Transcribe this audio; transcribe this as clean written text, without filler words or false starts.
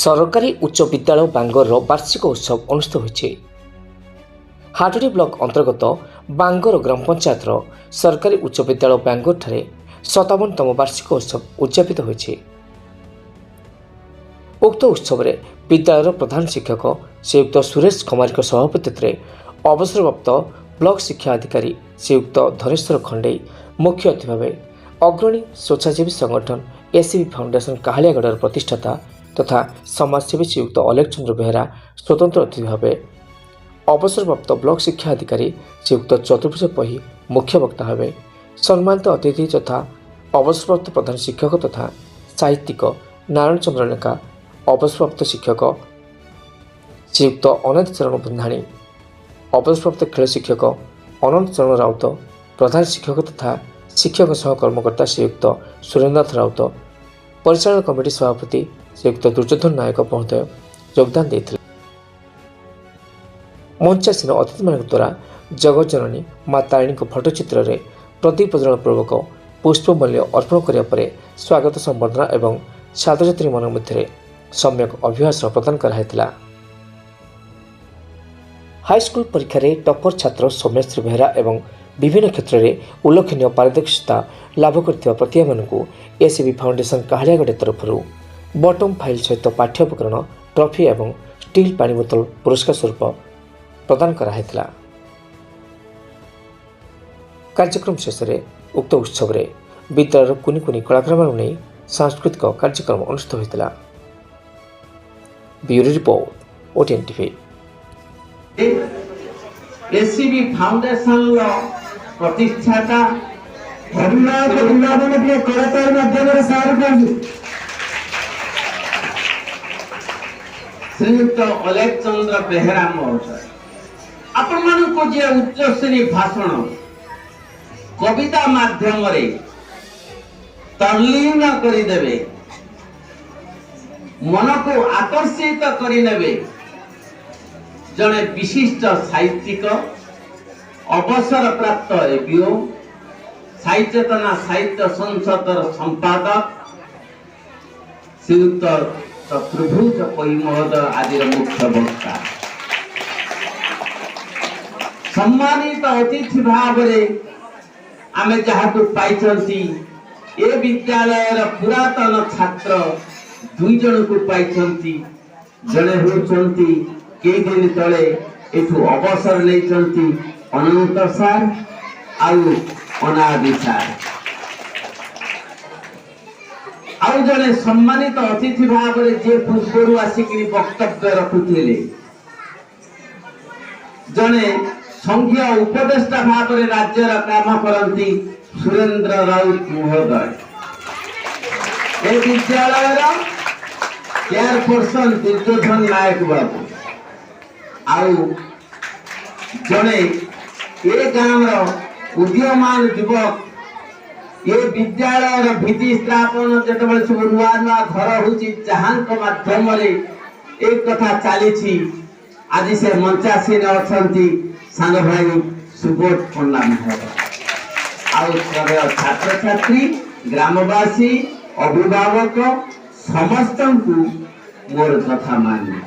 सरकारी उच्च विद्यालय बांगर वार्षिक उत्सव अनुष्ठित होइछि। हाटोटी ब्लॉक अंतर्गत बांगर ग्राम पंचायत सरकारी उच्च विद्यालय बांगर ठारे 57तम वार्षिक उत्सव उद्यापित होइछि। उक्त उत्सव में विद्यालय प्रधान शिक्षक श्रीयुक्त सुरेश कुमार सभापतित्व में अवसरप्राप्त ब्लॉक शिक्षा अधिकारी श्रीयुक्त धनेश्वर खंडे मुख्य अतिथि भाव अग्रणी स्वेच्छासेवी संगठन एसीबी फाउंडेशन काहालियागढ़ प्रतिष्ठाता तथा समाजसेवी श्रीयुक्त अलेख चंद्र बेहरा स्वतंत्र अतिथि भाव अवसरप्राप्त ब्लॉक शिक्षा अधिकारी श्रीयुक्त चतुर्भुज पही मुख्य वक्ता भाव सम्मानित अतिथि तथा अवसरप्राप्त प्रधान शिक्षक तथा साहित्यिक नारायण चंद्र लेखा अवसरप्राप्त शिक्षक श्रीयुक्त अनंत चरण बंधाणी अवसरप्राप्त खेल शिक्षक अनंत चरण राउत प्रधान शिक्षक तथा शिक्षक सह कर्मकर्ता श्रीयुक्त सुरेंद्रनाथ राउत परिचालन कमिटी सभापति श्रीयुक्त दुर्योधन नायक महोदय योगदान देते। मंचासीन अतिथि मान द्वारा जगतजननी माँ तारिणी फटोचित्र में प्रदीप प्रज्वलन पूर्वक पुष्पमूल्य अर्पण करने पर स्वागत संबर्धना एवं छात्र छात्री मन मध्य सम्यक अभिभाषण प्रदान कराइला। हाईस्कूल परीक्षा रे टॉपर छात्र सौम्यश्री बेहरा एवं विभिन्न क्षेत्र में उल्लेखनीय पारदर्शिता लाभ कर प्रतिभा मानू एसीबी फाउंडेशन काहालियागढ़ तरफ बटम फाइल सहित पाठ्योपकरण ट्रॉफी एवं स्टील पानी बोतल पुरस्कार स्वरूप प्रदान कराइला। कार्यक्रम शेष में उक्त उत्सव में विद्यालय कुनि कुनि कलाकार नहीं सांस्कृतिक कार्यक्रम अनुष्ठित होता। Bureau report OTN TV. ACB foundation प्रतिष्ठाता श्रीयुक्त अलेख चंद्र बेहरा महोदय आपण मानक जे उच्च श्रेणी भाषण कविता माध्यम रे तल्लीन करिदेबे मन को आकर्षित करिनेबे जड़े विशिष्ट साहित्यिक अवसर प्राप्त एपीओ साहित्यतना साहित्य संसदर संपादक श्रीयुक्त चतुर्भुज पई महोदय आदि मुख्य वक्ता सम्मानित अतिथि भाव आमे जहाकु पाइछंती ए विद्यालय पुरातन छात्र दुई जन को पाइछंती जने होचंती कई दिन तले एठू अवसर लेचंती अनंत सार आउ अनादि सार आउ जने सम्मानित अतिथि भाव जे पूर्व आसिक वक्तव्य रखुले जने संघीय उपदेष्टा भाव राज्य काम करती सुरेंद्र राउत महोदय ए विद्यालय चेयरपर्सन दुर्योधन नायक बाबू आउ जड़े ए गाँव उदीयमान युवक ये विद्यालय भित्ति स्थापन जो सब नुआ नुआ घर हो माध्यम एक कथा चली आज से मंचासीन अच्छा सान भाई सुबोध पंडा महोदय आउ छात्र छात्री ग्रामवासी अभिभावक समस्त को मोर कथा मान्य।